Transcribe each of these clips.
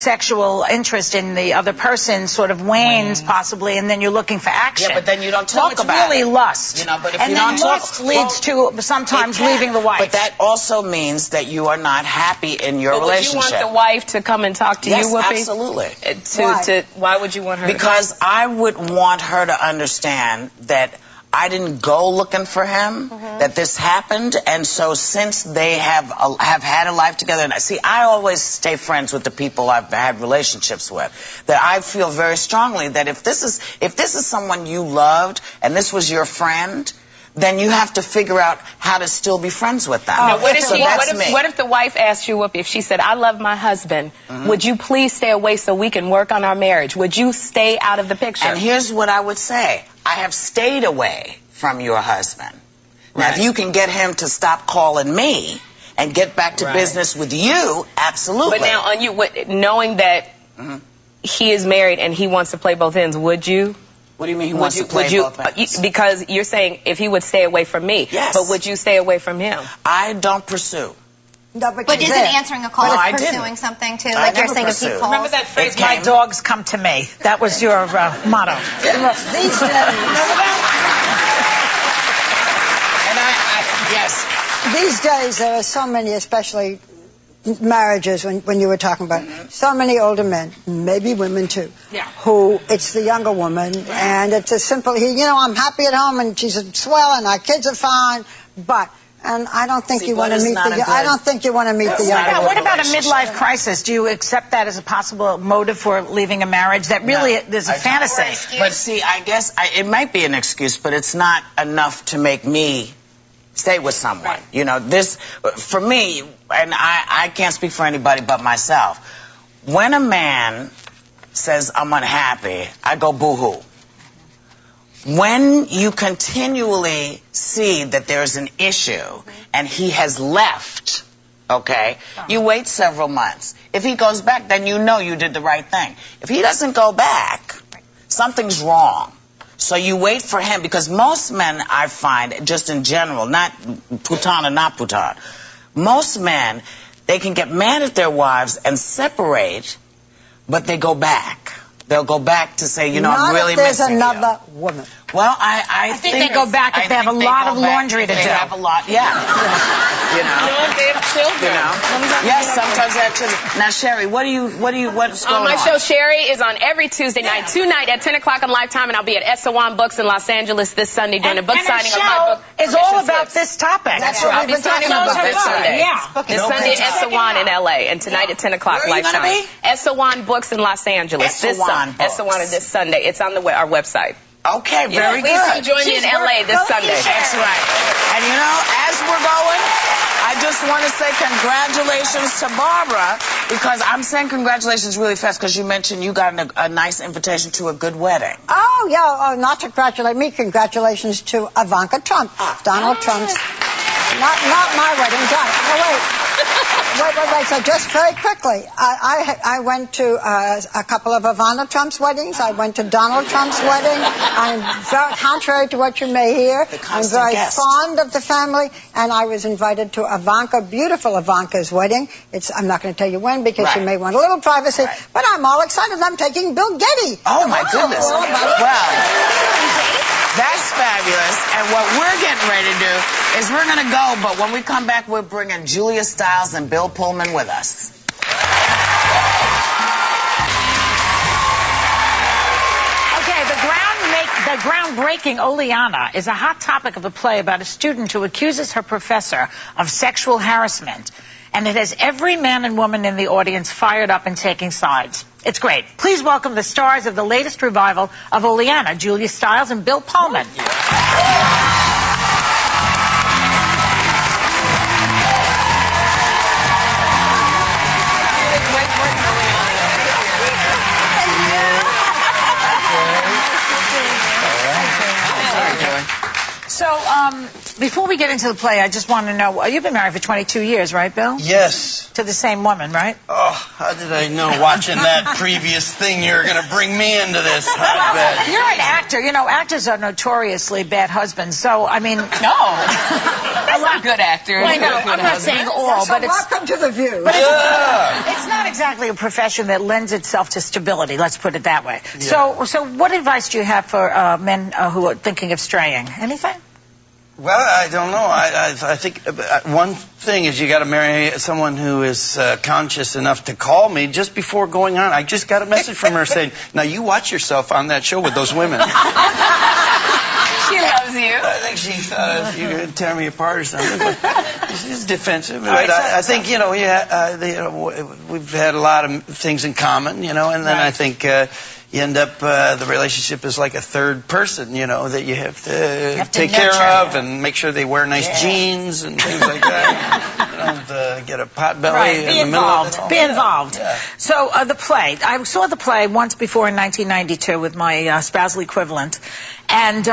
sexual interest in the other person sort of wanes possibly, and then you're looking for action. Yeah, but then you don't talk so about it's really lust. You know, but if and you then don't lust talk, leads to sometimes leaving the wife. But that also means that you are not happy in your relationship. Would you want the wife to come and talk to you, Whoopi? Absolutely. Why would you want her? Because I would want her to understand that I didn't go looking for him, that this happened, and so since they have had a life together, and see, I always stay friends with the people I've had relationships with, that I feel very strongly that if this is someone you loved and this was your friend, then you have to figure out how to still be friends with them. Now, what if the wife asked you, Whoopi, if she said, I love my husband, would you please stay away so we can work on our marriage? Would you stay out of the picture? And here's what I would say. I have stayed away from your husband. Now, if you can get him to stop calling me and get back to business with you, absolutely. But now, on you, knowing that he is married and he wants to play both ends, would you? What do you mean he wants to play both ends? Because you're saying if he would stay away from me. Yes. But would you stay away from him? I don't pursue. No, but isn't answering a call pursuing something too? Like you're saying, if he calls. Remember that phrase, my dogs come to me. That was your motto. These days. Yes. These days, there are so many, especially marriages, when you were talking about so many older men, maybe women too, who it's the younger woman, and it's a simple, I'm happy at home, and she's swell, and our kids are fine, but... And I don't think you want to meet the. I don't think you want to meet the younger. What about a midlife crisis? Do you accept that as a possible motive for leaving a marriage? That really there's a fantasy. But see, I guess it might be an excuse, but it's not enough to make me stay with someone. You know, this for me, and I can't speak for anybody but myself. When a man says I'm unhappy, I go boo-hoo. When you continually see that there's an issue and he has left, you wait several months. If he goes back, then you know you did the right thing. If he doesn't go back, something's wrong. So you wait for him, because most men, I find, just in general, not putan or not putan, most men, they can get mad at their wives and separate, but they go back. They'll go back to say, I'm really missing you. There's another woman. Well, I think they go back if they have a lot of laundry to do. They have a lot, They have children. Yes, sometimes they have children. Now, Sherry, what's going on? My show, Sherry, is on every Tuesday night, tonight at 10 o'clock on Lifetime, and I'll be at S01 Books in Los Angeles this Sunday doing a book signing of my book. It's all about this topic. That's what we've been talking about this Sunday. Yeah. This Sunday at S01 in LA, and tonight at 10 o'clock Lifetime. Where are you going to S01 Books in Los Angeles. S01 this Sunday. It's on our website. Okay, very good. Please join me in LA this Sunday. That's right. And as we're going, I just want to say congratulations to Barbara, because I'm saying congratulations really fast because you mentioned you got a nice invitation to a good wedding. Oh, yeah. Oh, not to congratulate me. Congratulations to Ivanka Trump. Donald Trump's. Not my wedding. Wait. So just very quickly, I went to a couple of Ivana Trump's weddings. I went to Donald Trump's wedding. I'm very, contrary to what you may hear, I'm very fond of the family, and I was invited to beautiful Ivanka's wedding. I'm not going to tell you when, because she may want a little privacy, but I'm all excited. I'm taking Bill Getty. Oh, my goodness. Well, that's fabulous. And what we're getting ready to do is we're going to go, but when we come back, we're bringing Julia Stiles and Bill Pullman with us. Okay, the groundbreaking Oleanna is a hot topic of a play about a student who accuses her professor of sexual harassment. And it has every man and woman in the audience fired up and taking sides. It's great. Please welcome the stars of the latest revival of Oleanna, Julia Stiles and Bill Pullman. So before we get into the play, I just want to know, you've been married for 22 years, right, Bill? Yes. To the same woman, right? Oh, how did I know watching that previous thing you were going to bring me into this hotbed? You're an actor. You know, actors are notoriously bad husbands, so, I mean... No. I'm not a good actor. Well, I know, I'm not saying all, but it's... Welcome to The View. But it's not exactly a profession that lends itself to stability, let's put it that way. Yeah. So what advice do you have for men who are thinking of straying? Anything? Well, I don't know. I think one thing is you got to marry someone who is conscious enough to call me just before going on. I just got a message from her saying, now you watch yourself on that show with those women. She loves you. I think she thought you could tear me apart or something. But she's defensive. Right, I think, you know, we've had a lot of things in common, you know, and then I think you end up, the relationship is like a third person, you know, that you have to take care of and make sure they wear nice jeans and things like that. You don't get a pot belly in the middle of it. Be involved. Yeah. So the play, I saw the play once before in 1992 with my spousal equivalent, and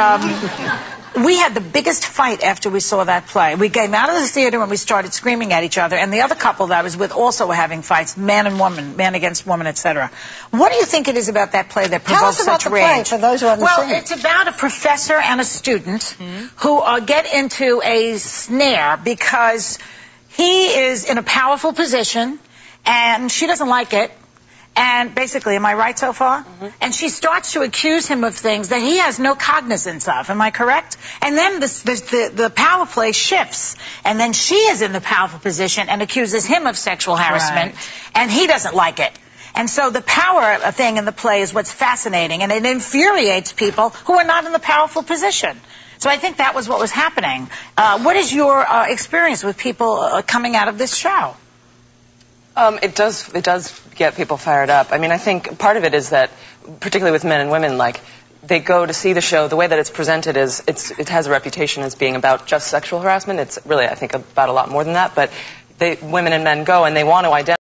we had the biggest fight after we saw that play. We came out of the theater and we started screaming at each other, and the other couple that I was with also were having fights, man and woman, man against woman, etc. What do you think it is about that play that provokes such rage? Tell us about the play, for those who haven't seen it. Well, it's about a professor and a student who get into a snare because he is in a powerful position and she doesn't like it. And basically, am I right so far? And she starts to accuse him of things that he has no cognizance of. Am I correct? And then the power play shifts. And then she is in the powerful position and accuses him of sexual harassment. Right. And he doesn't like it. And so the power thing in the play is what's fascinating. And it infuriates people who are not in the powerful position. So I think that was what was happening. What is your experience with people coming out of this show? It does get people fired up. I mean, I think part of it is that, particularly with men and women, like, they go to see the show, the way that it's presented is, it has a reputation as being about just sexual harassment. It's really, I think, about a lot more than that, but women and men go and they want to identify